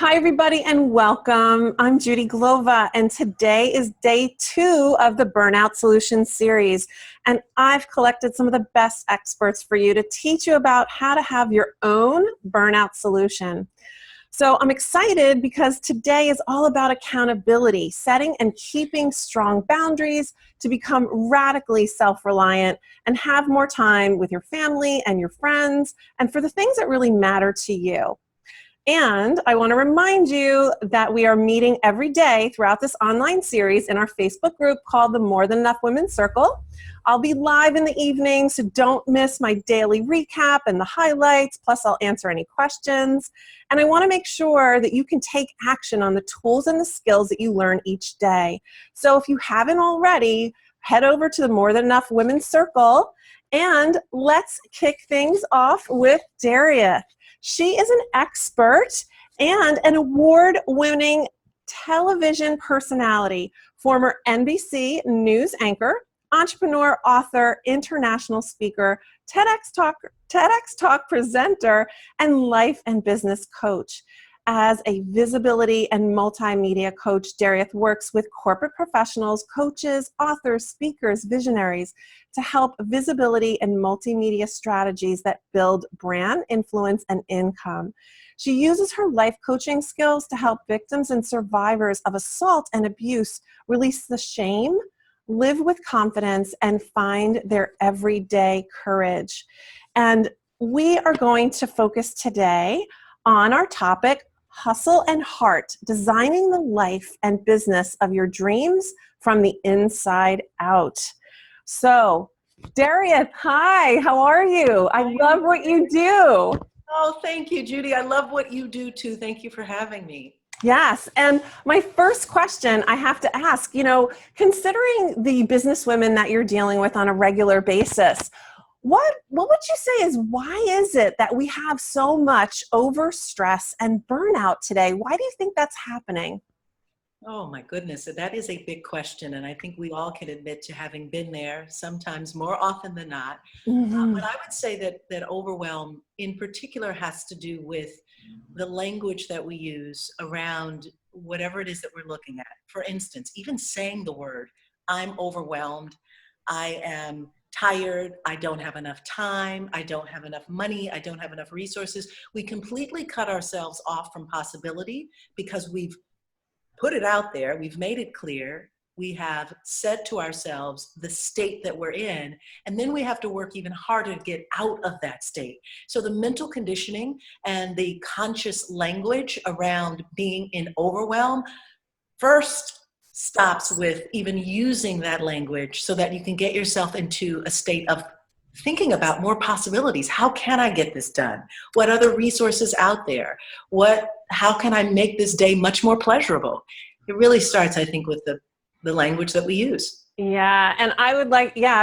Hi, everybody, and welcome. I'm Judi Glova, and today is day 2 of the Burnout Solutions series. And I've collected some of the best experts for you to teach you about how to have your own burnout solution. So I'm excited because today is all about accountability, setting and keeping strong boundaries to become radically self-reliant and have more time with your family and your friends and for the things that really matter to you. And I want to remind you that we are meeting every day throughout this online series in our Facebook group called the More Than Enough Women Circle. I'll be live in the evening, so don't miss my daily recap and the highlights, plus I'll answer any questions. And I want to make sure that you can take action on the tools and the skills that you learn each day. So if you haven't already, head over to the More Than Enough Women Circle and let's kick things off with Daria. She is an expert and an award-winning television personality, former NBC News anchor, entrepreneur, author, international speaker, TEDx Talk presenter, and life and business coach. As a visibility and multimedia coach, Daria works with corporate professionals, coaches, authors, speakers, visionaries to help visibility and multimedia strategies that build brand influence and income. She uses her life coaching skills to help victims and survivors of assault and abuse release the shame, live with confidence, and find their everyday courage. And we are going to focus today on our topic, Hustle and Heart, designing the life and business of your dreams from the inside out. So, Daria, hi, how are you? I love what you do. Oh, thank you, Judi. I love what you do too. Thank you for having me. Yes, and my first question I have to ask, considering the businesswomen that you're dealing with on a regular basis, what would you say why is it that we have so much overstress and burnout today? Why do you think that's happening? Oh my goodness, that is a big question, and I think we all can admit to having been there, sometimes more often than not. But I would say that overwhelm in particular has to do with the language that we use around whatever it is that we're looking at. For instance, even saying the word, I'm overwhelmed, I am tired, I don't have enough time, I don't have enough money, I don't have enough resources. We completely cut ourselves off from possibility because we've put it out there, we've made it clear, we have said to ourselves the state that we're in, and then we have to work even harder to get out of that state. So the mental conditioning and the conscious language around being in overwhelm first stops with even using that language so that you can get yourself into a state of thinking about more possibilities. How can I get this done? What other resources out there? How can I make this day much more pleasurable? It really starts, I think, with the language that we use. Yeah, and I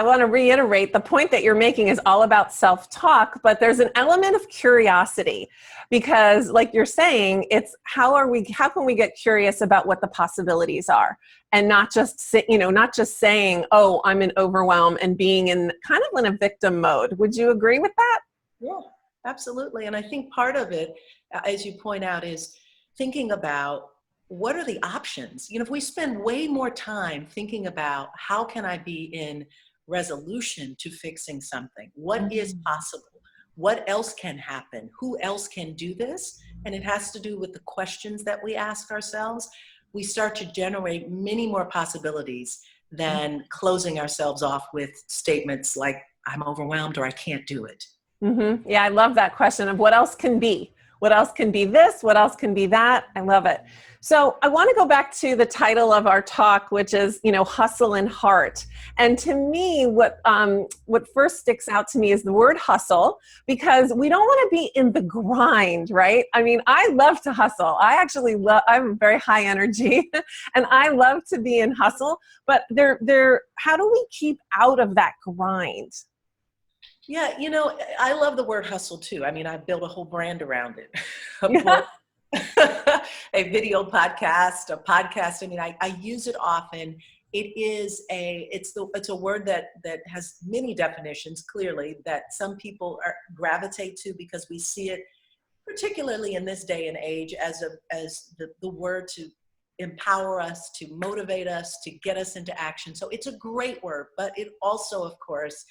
want to reiterate the point that you're making is all about self-talk, but there's an element of curiosity because like you're saying, it's how can we get curious about what the possibilities are and not just saying, oh, I'm in overwhelm and being in kind of in a victim mode. Would you agree with that? Yeah, absolutely. And I think part of it, as you point out, is thinking about what are the options? If we spend way more time thinking about how can I be in resolution to fixing something, what is possible, what else can happen, who else can do this? And it has to do with the questions that we ask ourselves. We start to generate many more possibilities than closing ourselves off with statements like, I'm overwhelmed or I can't do it. Yeah, I love that question of what else can be. What else can be this? What else can be that? I love it. So I want to go back to the title of our talk, which is, hustle and heart. And to me, what first sticks out to me is the word hustle, because we don't want to be in the grind, right? I mean, I love to hustle. I'm very high energy and I love to be in hustle, but how do we keep out of that grind? Yeah, I love the word hustle too. I mean, I've built a whole brand around it. A video podcast, a podcast. I mean, I use it often. It's a word that has many definitions, clearly, that some people gravitate to because we see it particularly in this day and age, as the word to empower us, to motivate us, to get us into action. So it's a great word, but it also, of course,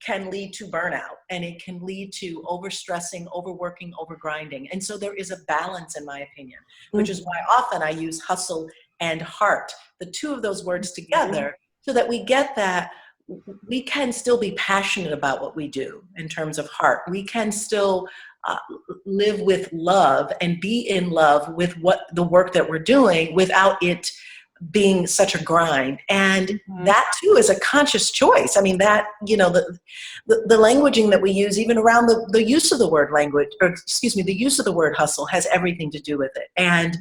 can lead to burnout, and it can lead to overstressing, overworking, overgrinding. And so there is a balance, in my opinion, which is why often I use hustle and heart, the two of those words together, so that we get that we can still be passionate about what we do in terms of heart. We can still live with love and be in love with what the work that we're doing without it being such a grind. And that too is a conscious choice. I mean, that, you know, the languaging that we use, even around the use of the word language, or excuse me, the use of the word hustle has everything to do with it. And,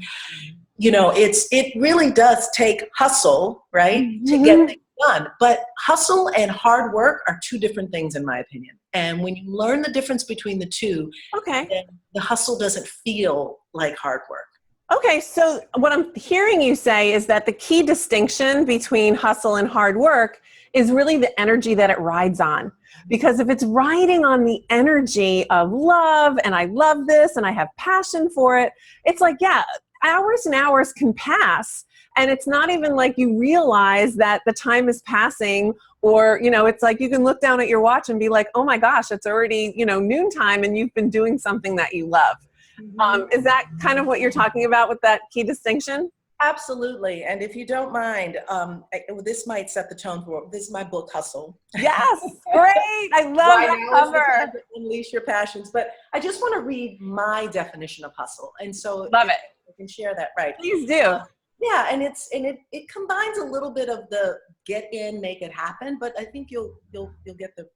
you know, it really does take hustle, right, to get things done. But hustle and hard work are two different things, in my opinion. And when you learn the difference between the two, then the hustle doesn't feel like hard work. Okay, so what I'm hearing you say is that the key distinction between hustle and hard work is really the energy that it rides on. Because if it's riding on the energy of love, and I love this, and I have passion for it, it's like, yeah, hours and hours can pass, and it's not even like you realize that the time is passing, or, you know, it's like you can look down at your watch and be like, oh my gosh, it's already, you know, noontime, and you've been doing something that you love. Is that kind of what you're talking about with that key distinction? Absolutely. And if you don't mind, this might set the tone for this is my book, Hustle. Yes, great. I love that cover. Unleash your passions. But I just want to read my definition of hustle. And so love it. I can share that, right? Please do. Yeah, and it combines a little bit of the get in, make it happen, but I think you'll get the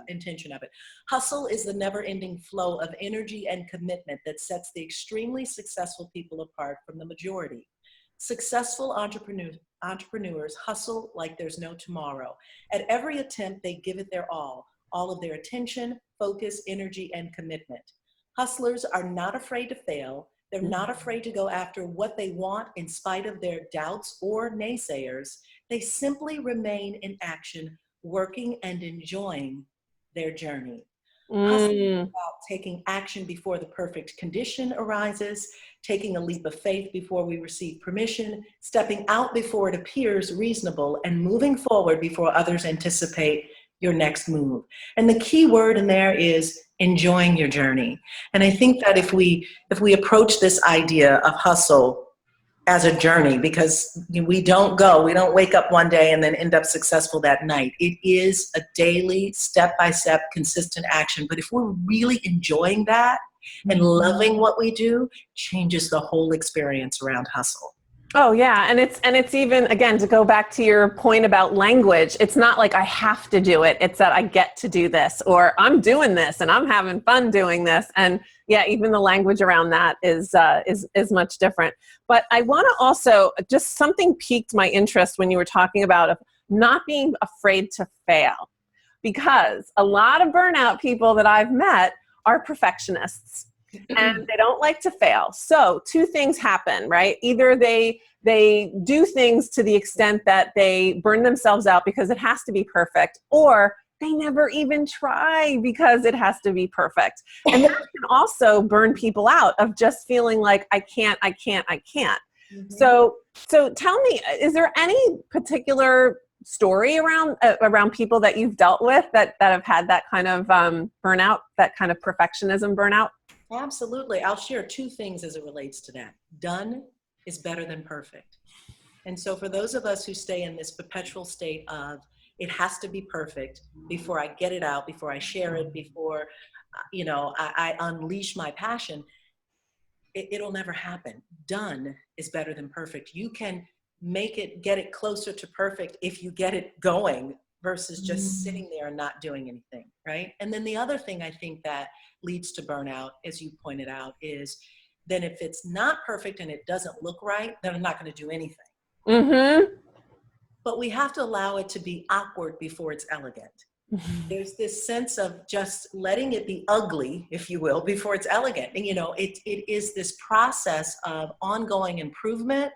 intention of it. Hustle is the never-ending flow of energy and commitment that sets the extremely successful people apart from the majority. Successful entrepreneurs hustle like there's no tomorrow. At every attempt, they give it their all of their attention, focus, energy, and commitment. Hustlers are not afraid to fail. They're not afraid to go after what they want in spite of their doubts or naysayers. They simply remain in action, working and enjoying their journey. Hustling is about taking action before the perfect condition arises, taking a leap of faith before we receive permission, stepping out before it appears reasonable, and moving forward before others anticipate your next move. And the key word in there is enjoying your journey. And I think that if we approach this idea of hustle as a journey, because we don't wake up one day and then end up successful that night. It is a daily, step-by-step, consistent action. But if we're really enjoying that and loving what we do, changes the whole experience around hustle. Oh yeah, and it's even, again, to go back to your point about language, it's not like I have to do it, it's that I get to do this, or I'm doing this and I'm having fun doing this. And yeah, even the language around that is much different. But I want to also, just something piqued my interest when you were talking about not being afraid to fail, because a lot of burnout people that I've met are perfectionists. And they don't like to fail. So two things happen, right? Either they do things to the extent that they burn themselves out because it has to be perfect, or they never even try because it has to be perfect. And that can also burn people out of just feeling like I can't. So tell me, is there any particular story around people that you've dealt with that have had that kind of burnout, that kind of perfectionism burnout? Absolutely. I'll share two things as it relates to that. Done is better than perfect. And so for those of us who stay in this perpetual state of it has to be perfect before I get it out, before I share it, before I unleash my passion, it'll never happen. Done is better than perfect. You can get it closer to perfect if you get it going versus just sitting there and not doing anything, right? And then the other thing I think that leads to burnout, as you pointed out, is then if it's not perfect and it doesn't look right, then I'm not going to do anything. But we have to allow it to be awkward before it's elegant. There's this sense of just letting it be ugly, if you will, before it's elegant. And, it is this process of ongoing improvement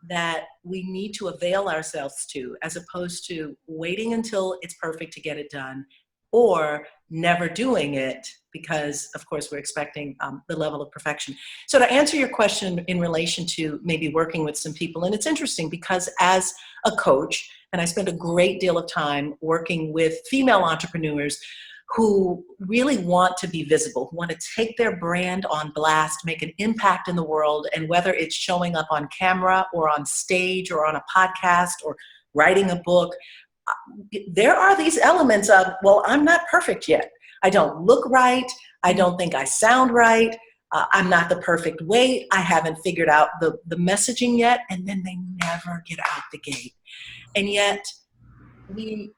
that we need to avail ourselves to, as opposed to waiting until it's perfect to get it done, or never doing it because, of course, we're expecting the level of perfection. So to answer your question in relation to maybe working with some people, and it's interesting because as a coach, and I spend a great deal of time working with female entrepreneurs who really want to be visible, who want to take their brand on blast, make an impact in the world, and whether it's showing up on camera or on stage or on a podcast or writing a book, there are these elements of, well, I'm not perfect yet. I don't look right. I don't think I sound right. I'm not the perfect weight. I haven't figured out the messaging yet. And then they never get out the gate. And yet we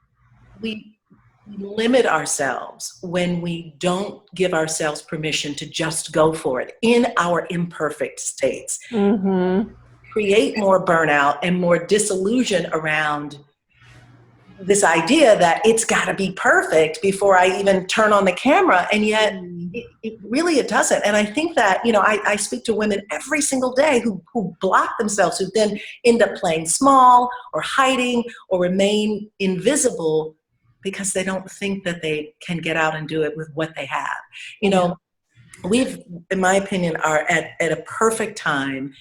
limit ourselves when we don't give ourselves permission to just go for it in our imperfect states. Mm-hmm. Create more burnout and more disillusion around this idea that it's got to be perfect before I even turn on the camera. And yet it doesn't. And I think that, I speak to women every single day who block themselves, who then end up playing small or hiding or remain invisible because they don't think that they can get out and do it with what they have. We've, in my opinion, are at a perfect time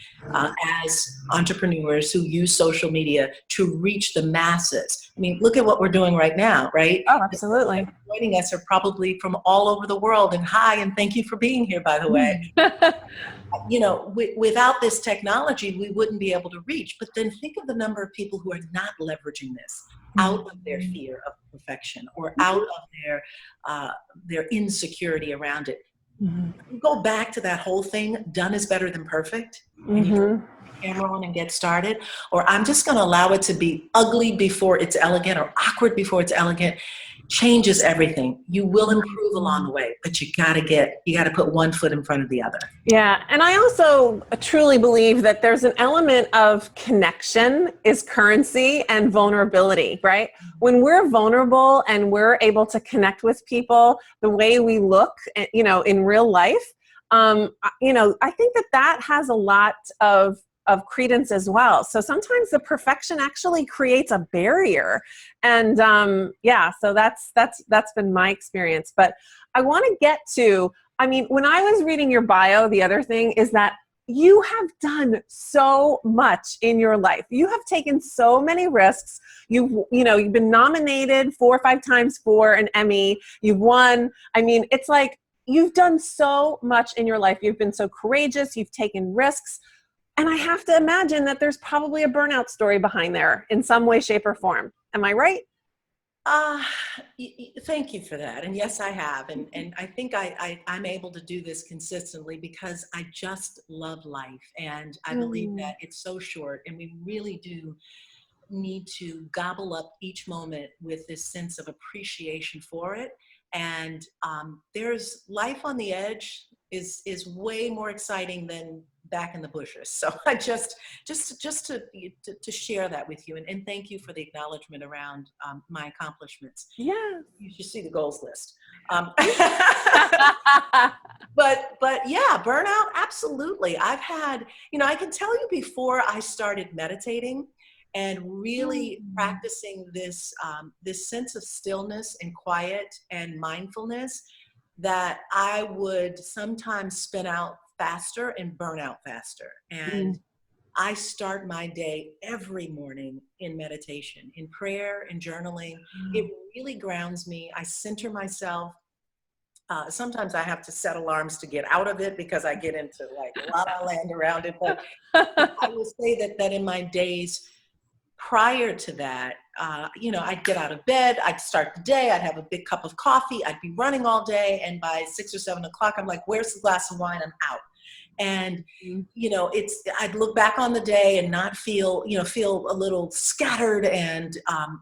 as entrepreneurs who use social media to reach the masses. I mean, look at what we're doing right now, right? Oh, absolutely. Joining us are probably from all over the world. And hi, and thank you for being here, by the way. Without this technology, we wouldn't be able to reach. But then think of the number of people who are not leveraging this out of their fear of perfection or out of their insecurity around it. You go back to that whole thing, done is better than perfect, and you turn the camera on and get started, or I'm just going to allow it to be ugly before it's elegant or awkward before it's elegant, changes everything. You will improve along the way, but you got to put one foot in front of the other. Yeah. And I also truly believe that there's an element of connection is currency and vulnerability, right? When we're vulnerable and we're able to connect with people the way we look, in real life, I think that has a lot of credence as well. So sometimes the perfection actually creates a barrier. And so that's been my experience. But I want to get to, when I was reading your bio, the other thing is that you have done so much in your life. You have taken so many risks. You've been nominated 4 or 5 times for an Emmy. You've won. It's like you've done so much in your life. You've been so courageous. You've taken risks. And I have to imagine that there's probably a burnout story behind there in some way, shape, or form. Am I right? Thank you for that. And yes, I have. And I think I'm able to do this consistently because I just love life. And I believe that it's so short and we really do need to gobble up each moment with this sense of appreciation for it. And there's life on the edge is way more exciting than back in the bushes. So I just to share that with you, and thank you for the acknowledgement around my accomplishments. Yeah, you should see the goals list. But yeah, burnout, absolutely. I've had, I can tell you before I started meditating and really practicing this sense of stillness and quiet and mindfulness, that I would sometimes spin out faster and burn out faster. And I start my day every morning in meditation, in prayer, in journaling. It really grounds me. I center myself. Sometimes I have to set alarms to get out of it because I get into like la la land around it. But I will say that in my days prior to that, I'd get out of bed, I'd start the day, I'd have a big cup of coffee, I'd be running all day, and by 6 or 7 o'clock, I'm like, where's the glass of wine? I'm out. And, I'd look back on the day and not feel a little scattered and,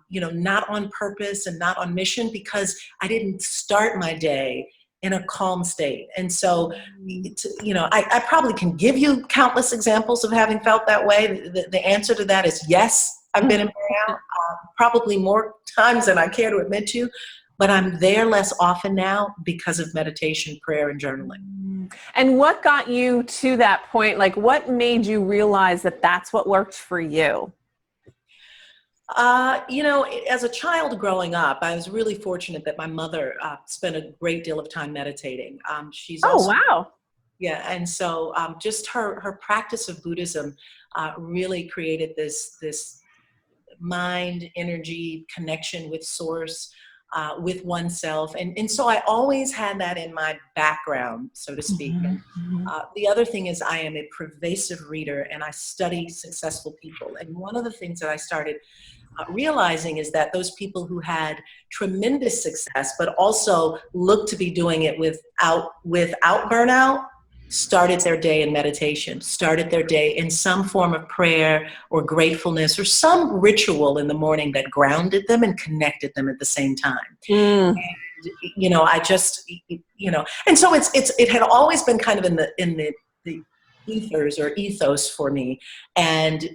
not on purpose and not on mission because I didn't start my day in a calm state. And so, I probably can give you countless examples of having felt that way. The answer to that is yes. I've been in burnout probably more times than I care to admit to, but I'm there less often now because of meditation, prayer, and journaling. And what got you to that point? Like, what made you realize that that's what worked for you? As a child growing up, I was really fortunate that my mother spent a great deal of time meditating. She's Oh, also, wow. yeah, and so just her practice of Buddhism really created this mind, energy, connection with source, with oneself. And so I always had that in my background, so to speak. And the other thing is I am a pervasive reader and I study successful people. And one of the things that I started realizing is that those people who had tremendous success, but also looked to be doing it without burnout, started their day in meditation, started their day in some form of prayer or gratefulness or some ritual in the morning that grounded them and connected them at the same time. Mm. I just, and so it had always been kind of in the ethers or ethos for me. And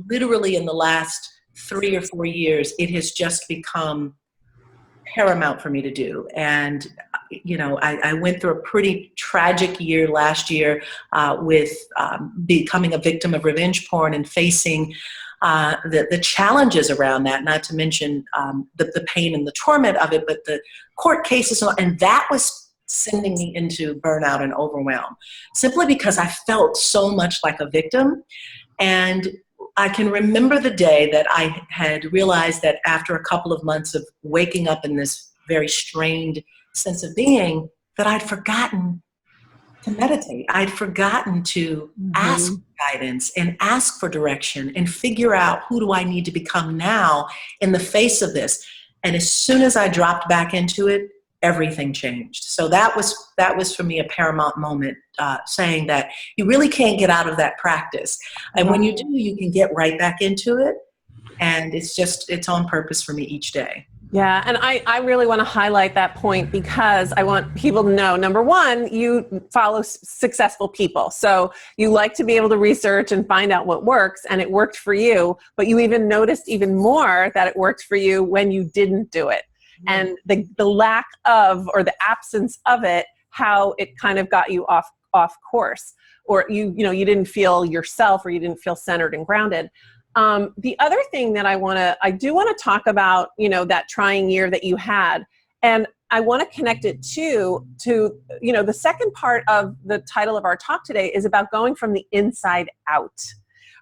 literally in the last 3 or 4 years, it has just become paramount for me to do. And I went through a pretty tragic year last year with becoming a victim of revenge porn and facing the challenges around that, not to mention the pain and the torment of it, but the court cases, and that was sending me into burnout and overwhelm, simply because I felt so much like a victim. And I can remember the day that I had realized that after a couple of months of waking up in this very strained sense of being, that I'd forgotten to meditate. I'd forgotten to ask for guidance and ask for direction and figure out who do I need to become now in the face of this. And as soon as I dropped back into it, everything changed. So that was for me a paramount moment, saying that you really can't get out of that practice. And when you do, you can get right back into it. And it's on purpose for me each day. Yeah, and I really want to highlight that point because I want people to know, number one, you follow successful people. So you like to be able to research and find out what works, and it worked for you, but you even noticed even more that it worked for you when you didn't do it. And the lack of, or the absence of it, how it kind of got you off course, or you didn't feel yourself, or you didn't feel centered and grounded. The other thing that I do want to talk about, that trying year that you had, and I want to connect it to, the second part of the title of our talk today is about going from the inside out,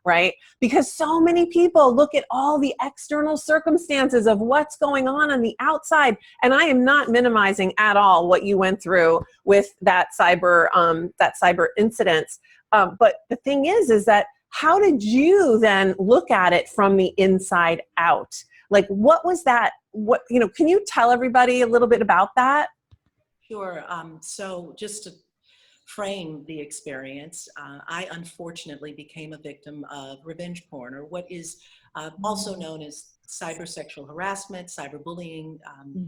right? Because so many people look at all the external circumstances of what's going on the outside. And I am not minimizing at all what you went through with that cyber incident. But the thing is that how did you then look at it from the inside out? Like, what was that? Can you tell everybody a little bit about that? Sure. So just to frame the experience, I unfortunately became a victim of revenge porn, or what is also known as cybersexual harassment, cyberbullying,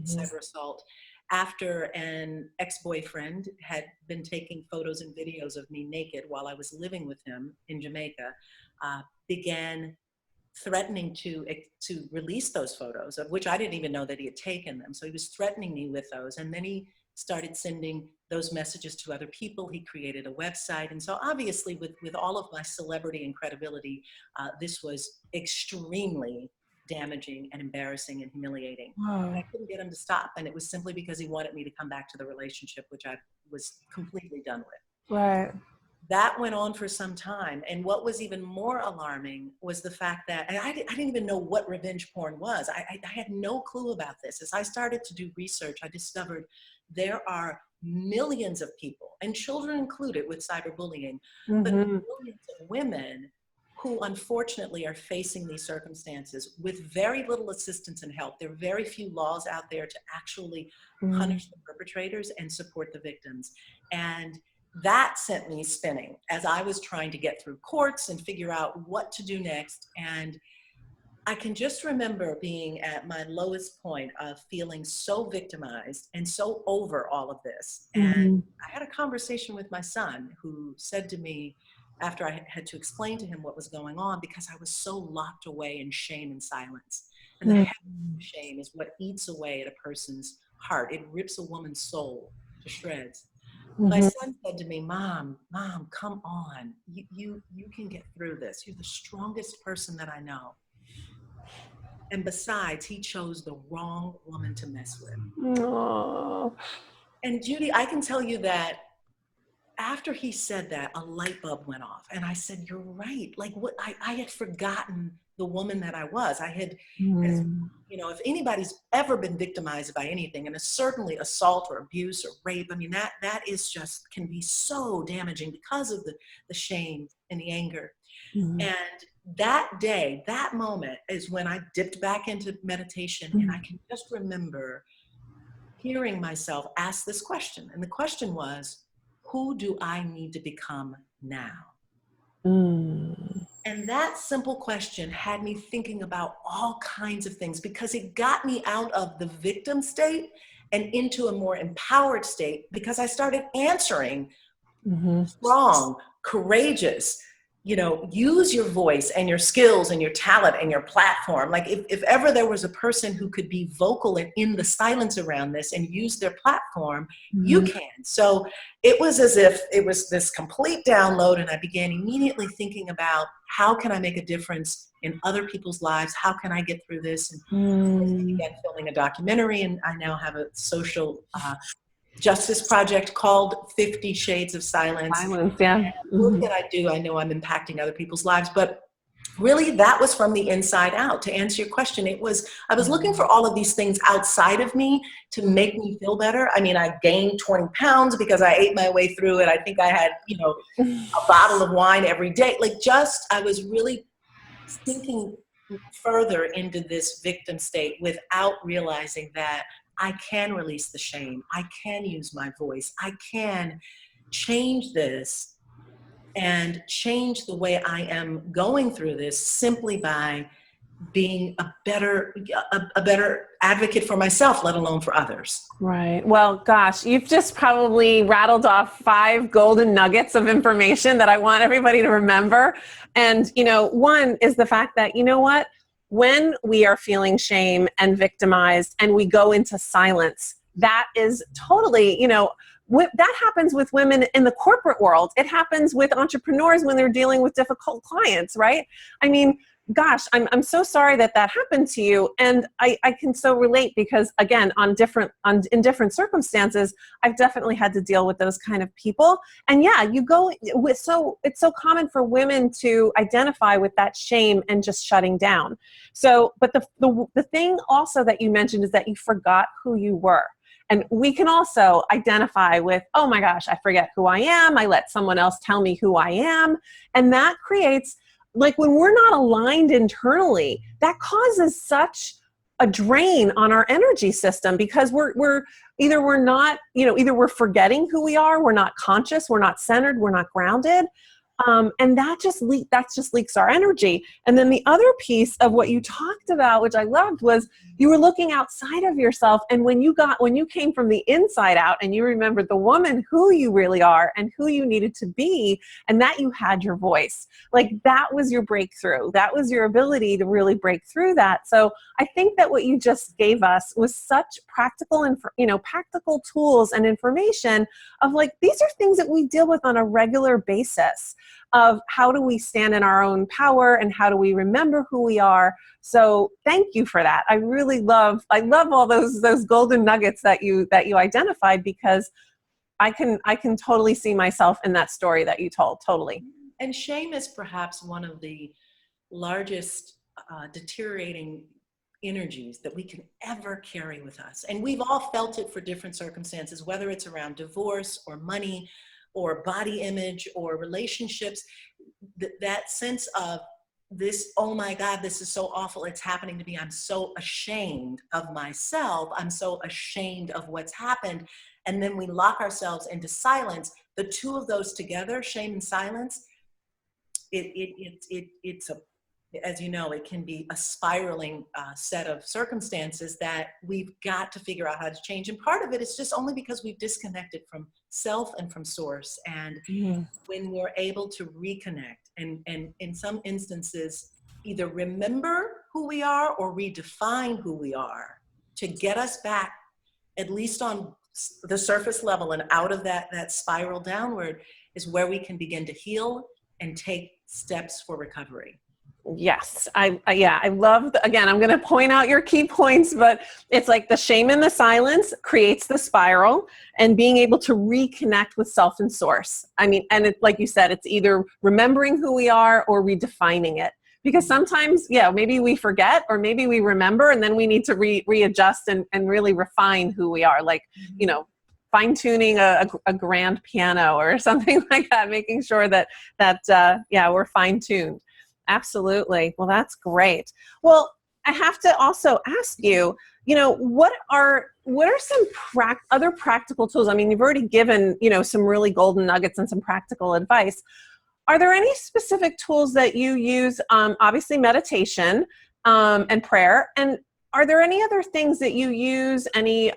cyber assault, after an ex-boyfriend had been taking photos and videos of me naked while I was living with him in Jamaica, began threatening to release those photos, of which I didn't even know that he had taken them. So he was threatening me with those. And then he started sending those messages to other people. He created a website. And so obviously with all of my celebrity and credibility, this was extremely damaging and embarrassing and humiliating. Wow. But I couldn't get him to stop. And it was simply because he wanted me to come back to the relationship, which I was completely done with. Right. That went on for some time. And what was even more alarming was the fact that, and I didn't even know what revenge porn was. I had no clue about this. As I started to do research, I discovered there are millions of people, and children included, with cyberbullying, but millions of women who unfortunately are facing these circumstances with very little assistance and help. There are very few laws out there to actually punish the perpetrators and support the victims. And that sent me spinning as I was trying to get through courts and figure out what to do next. And I can just remember being at my lowest point of feeling so victimized and so over all of this. And I had a conversation with my son, who said to me, after I had to explain to him what was going on, because I was so locked away in shame and silence. And the heaven of shame is what eats away at a person's heart. It rips a woman's soul to shreds. My son said to me, Mom, come on. You can get through this. You're the strongest person that I know. And besides, he chose the wrong woman to mess with. Oh. And Judi, I can tell you that after he said that, a light bulb went off. And I said, you're right. Like what I had forgotten the woman that I was. I had, as, you know, if anybody's ever been victimized by anything, and it's certainly assault or abuse or rape, I mean, that is just, can be so damaging because of the shame and the anger. And that day, that moment is when I dipped back into meditation, and I can just remember hearing myself ask this question. And the question was, who do I need to become now? And that simple question had me thinking about all kinds of things, because it got me out of the victim state and into a more empowered state, because I started answering strong, courageous, you know, use your voice and your skills and your talent and your platform. Like if ever there was a person who could be vocal and in the silence around this and use their platform, you can. So it was as if it was this complete download, and I began immediately thinking about how can I make a difference in other people's lives? How can I get through this? And I began filming a documentary, and I now have a social justice project called 50 Shades of Silence. Yeah. The work that I do, I know I'm impacting other people's lives, but really that was from the inside out. To answer your question, I was looking for all of these things outside of me to make me feel better. I mean, I gained 20 pounds because I ate my way through it. I think I had, you know, a bottle of wine every day. Like I was really sinking further into this victim state without realizing that I can release the shame. I can use my voice. I can change this and change the way I am going through this simply by being a better advocate for myself, let alone for others. Right. Well, gosh, you've just probably rattled off 5 golden nuggets of information that I want everybody to remember. And, you know, one is the fact that, you know what, when we are feeling shame and victimized and we go into silence, that is totally, you know, that happens with women in the corporate world. It happens with entrepreneurs when they're dealing with difficult clients, right? I mean, gosh, I'm so sorry that happened to you. And I can so relate, because again, in different circumstances, I've definitely had to deal with those kind of people. And yeah, it's so common for women to identify with that shame and just shutting down. So, but the thing also that you mentioned is that you forgot who you were. And we can also identify with, oh my gosh, I forget who I am. I let someone else tell me who I am. And that creates, like, when we're not aligned internally, that causes such a drain on our energy system, because we're not, you know, either we're forgetting who we are, we're not conscious, we're not centered, we're not grounded. And that just leaks our energy. And then the other piece of what you talked about, which I loved, was you were looking outside of yourself. And when you came from the inside out and you remembered the woman who you really are and who you needed to be, and that you had your voice, like that was your breakthrough. That was your ability to really break through that. So I think that what you just gave us was such practical tools and information of, like, these are things that we deal with on a regular basis, of how do we stand in our own power and how do we remember who we are. So thank you for that. I love all those golden nuggets that you identified, because I can totally see myself in that story that you told. Totally. And shame is perhaps one of the largest deteriorating energies that we can ever carry with us. And we've all felt it for different circumstances, whether it's around divorce or money or body image or relationships. That sense of this, oh my God, this is so awful, it's happening to me. I'm so ashamed of myself. I'm so ashamed of what's happened. And then we lock ourselves into silence. The two of those together, shame and silence, it's as you know, it can be a spiraling set of circumstances that we've got to figure out how to change. And part of it is just only because we've disconnected from self and from source. And when we're able to reconnect and in some instances, either remember who we are or redefine who we are to get us back, at least on the surface level and out of that spiral downward, is where we can begin to heal and take steps for recovery. Yes, yeah, I love, again, I'm going to point out your key points, but it's like the shame in the silence creates the spiral, and being able to reconnect with self and source. I mean, and it's like you said, it's either remembering who we are or redefining it. Because sometimes, yeah, maybe we forget or maybe we remember, and then we need to readjust and really refine who we are. Like, you know, fine tuning a grand piano or something like that, making sure that yeah, we're fine tuned. Absolutely. Well, that's great. Well, I have to also ask you, you know, what are some other practical tools? I mean, you've already given, you know, some really golden nuggets and some practical advice. Are there any specific tools that you use? Obviously, meditation and prayer. And are there any other things that you use? Any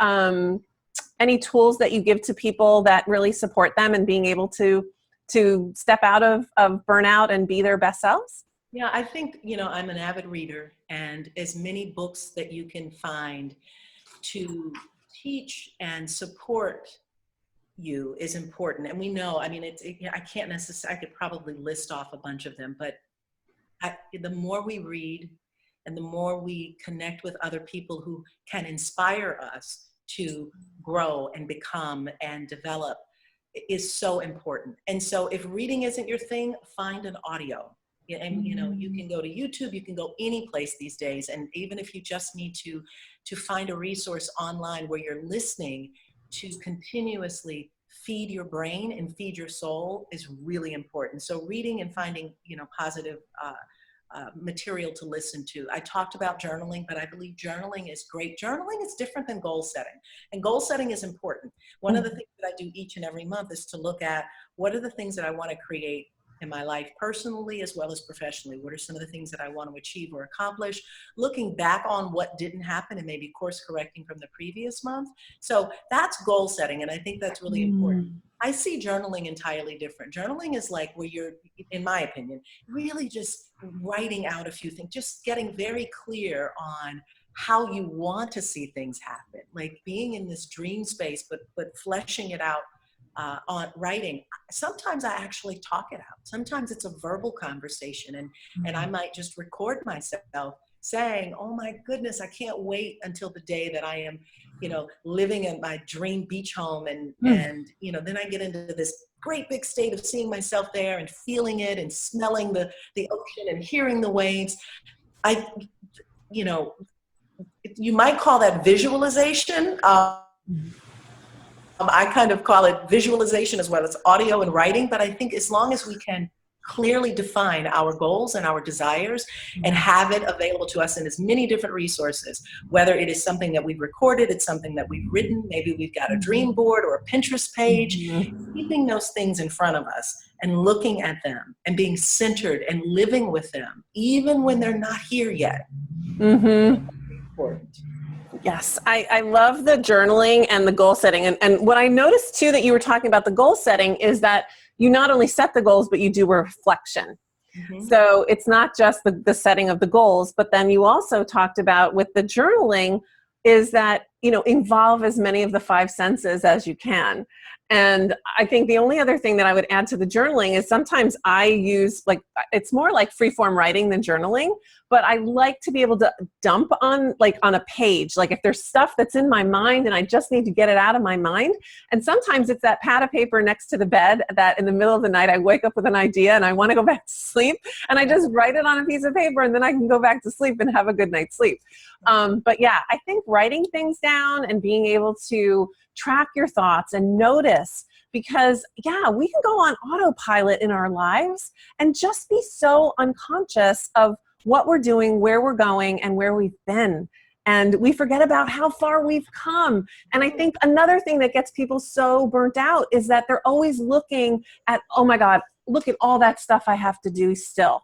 tools that you give to people that really support them in being able to step out of burnout and be their best selves? Yeah, I think, you know, I'm an avid reader, and as many books that you can find to teach and support you is important. And we know, I mean, I can't necessarily, I could probably list off a bunch of them, but the more we read and the more we connect with other people who can inspire us to grow and become and develop is so important. And so if reading isn't your thing, find an audio. Yeah, and you know, you can go to YouTube, you can go any place these days. And even if you just need to find a resource online where you're listening to continuously feed your brain and feed your soul is really important. So reading and finding, you know, positive material to listen to. I talked about journaling, but I believe journaling is great. Journaling is different than goal setting, and goal setting is important. One of the things that I do each and every month is to look at what are the things that I want to create in my life personally as well as professionally. What are some of the things that I want to achieve or accomplish? Looking back on what didn't happen and maybe course correcting from the previous month. So that's goal setting, and I think that's really important. I see journaling entirely different. Journaling is like where you're, in my opinion, really just writing out a few things, just getting very clear on how you want to see things happen, like being in this dream space, but fleshing it out on writing. Sometimes I actually talk it out. Sometimes it's a verbal conversation, and I might just record myself saying, oh my goodness, I can't wait until the day that I am, you know, living in my dream beach home. And, you know, then I get into this great big state of seeing myself there and feeling it and smelling the ocean and hearing the waves. You know, you might call that visualization. I kind of call it visualization as well as audio and writing, but I think as long as we can clearly define our goals and our desires and have it available to us in as many different resources, whether it is something that we've recorded, it's something that we've written, maybe we've got a dream board or a Pinterest page, keeping those things in front of us and looking at them and being centered and living with them, even when they're not here yet. Important. Yes, I love the journaling and the goal setting. And what I noticed too that you were talking about the goal setting is that you not only set the goals, but you do a reflection. So it's not just the setting of the goals, but then you also talked about with the journaling is that, you know, involve as many of the five senses as you can. And I think the only other thing that I would add to the journaling is sometimes I use, like, it's more like free form writing than journaling, but I like to be able to dump on a page, like if there's stuff that's in my mind and I just need to get it out of my mind. And sometimes it's that pad of paper next to the bed that in the middle of the night I wake up with an idea and I want to go back to sleep, and I just write it on a piece of paper and then I can go back to sleep and have a good night's sleep. But yeah, I think writing things down and being able to track your thoughts and notice, because yeah, we can go on autopilot in our lives and just be so unconscious of what we're doing, where we're going, and where we've been. And we forget about how far we've come. And I think another thing that gets people so burnt out is that they're always looking at, oh my God, look at all that stuff I have to do still.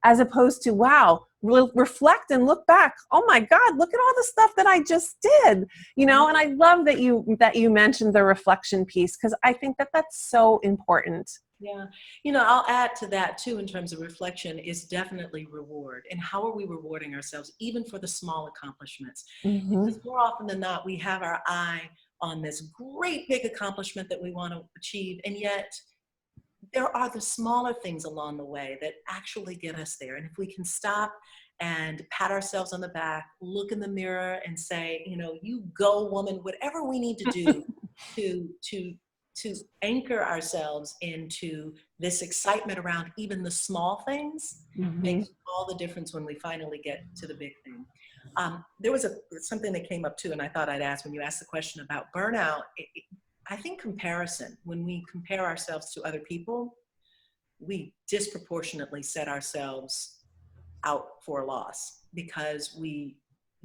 As opposed to, wow, reflect and look back. Oh my God, look at all the stuff that I just did, you know? And I love that you mentioned the reflection piece, because I think that that's so important. Yeah. You know, I'll add to that too, in terms of reflection, is definitely reward. And how are we rewarding ourselves, even for the small accomplishments? Because more often than not, we have our eye on this great big accomplishment that we want to achieve. And yet there are the smaller things along the way that actually get us there. And if we can stop and pat ourselves on the back, look in the mirror and say, you go, woman, whatever we need to do to anchor ourselves into this excitement around even the small things makes all the difference when we finally get to the big thing. There was something that came up too, and I thought I'd ask when you asked the question about burnout. I think comparison, when we compare ourselves to other people, we disproportionately set ourselves out for a loss, because we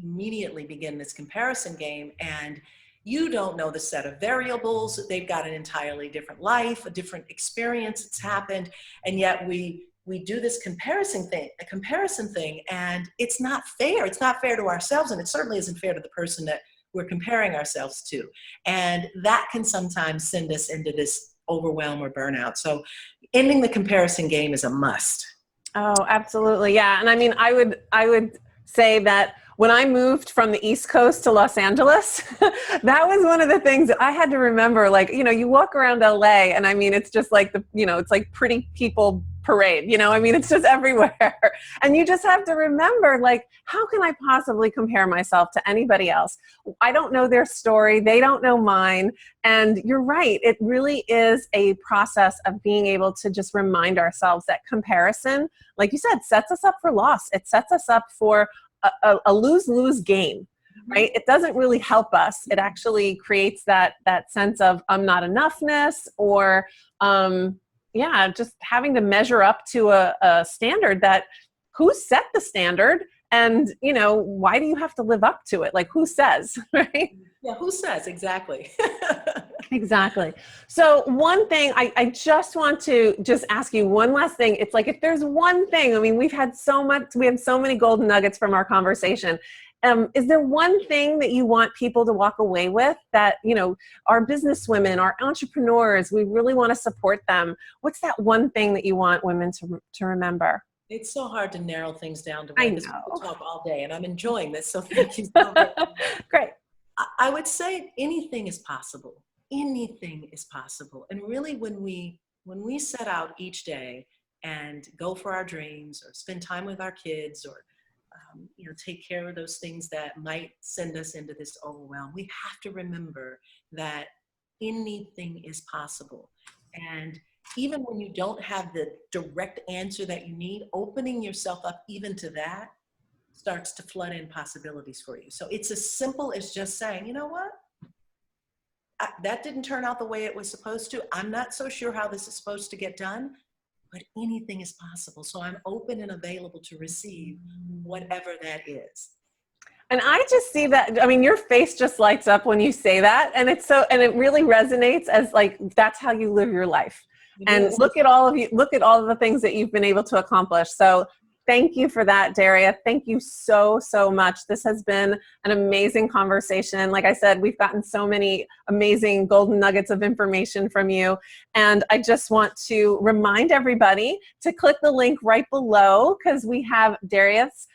immediately begin this comparison game, and you don't know the set of variables. They've got an entirely different life, a different experience that's happened, and yet we do this comparison thing, and it's not fair. It's not fair to ourselves, and it certainly isn't fair to the person that we're comparing ourselves to. And that can sometimes send us into this overwhelm or burnout. So ending the comparison game is a must. Oh, absolutely. Yeah. And I mean, I would say that when I moved from the East Coast to Los Angeles, that was one of the things that I had to remember. Like, you walk around LA and I mean, it's just like it's like pretty people parade, I mean, it's just everywhere. And you just have to remember, like, how can I possibly compare myself to anybody else? I don't know their story. They don't know mine. And you're right. It really is a process of being able to just remind ourselves that comparison, like you said, sets us up for loss. It sets us up for a lose-lose game, right? It doesn't really help us. It actually creates that sense of I'm not enoughness, or just having to measure up to a standard that who set the standard, and why do you have to live up to it? Like, who says, right? Yeah, who says? Exactly. Exactly. So one thing, I just want to just ask you one last thing. It's like, if there's one thing, I mean, we have so many golden nuggets from our conversation. Is there one thing that you want people to walk away with that, our businesswomen, our entrepreneurs, we really want to support them? What's that one thing that you want women to remember? It's so hard to narrow things down to I one, because know. we could talk all day, and I'm enjoying this. So thank you so much. Great. I would say anything is possible. Anything is possible. And really, when we set out each day and go for our dreams, or spend time with our kids, or take care of those things that might send us into this overwhelm, we have to remember that anything is possible. And even when you don't have the direct answer that you need, opening yourself up even to that starts to flood in possibilities for you. So it's as simple as just saying, you know what? That didn't turn out the way it was supposed to. I'm not so sure how this is supposed to get done, but anything is possible. So I'm open and available to receive whatever that is. And I just see that, I mean, your face just lights up when you say that. And it really resonates as like, that's how you live your life. And look at all of the things that you've been able to accomplish. So thank you for that, Daria. Thank you so, so much. This has been an amazing conversation. Like I said, we've gotten so many amazing golden nuggets of information from you. And I just want to remind everybody to click the link right below, because we have Daria's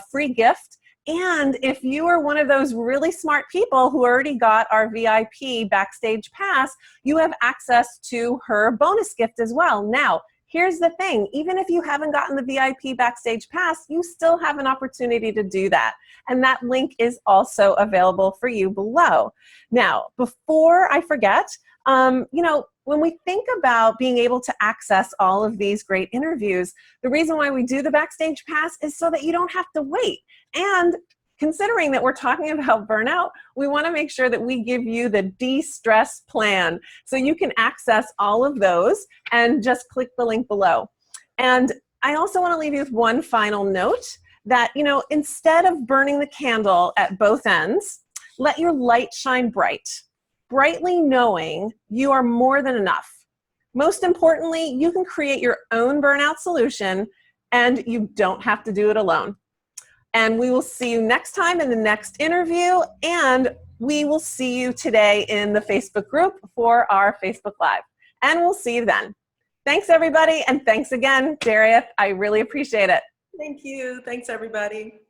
free gift. And if you are one of those really smart people who already got our VIP backstage pass, you have access to her bonus gift as well. Now, here's the thing, even if you haven't gotten the VIP backstage pass, you still have an opportunity to do that. And that link is also available for you below. Now, before I forget, when we think about being able to access all of these great interviews, the reason why we do the backstage pass is so that you don't have to wait. And considering that we're talking about burnout, we want to make sure that we give you the de-stress plan. So you can access all of those and just click the link below. And I also want to leave you with one final note that, instead of burning the candle at both ends, let your light shine bright, brightly knowing you are more than enough. Most importantly, you can create your own burnout solution, and you don't have to do it alone. And we will see you next time in the next interview, and we will see you today in the Facebook group for our Facebook Live. And we'll see you then. Thanks, everybody, and thanks again, Daria. I really appreciate it. Thank you. Thanks, everybody.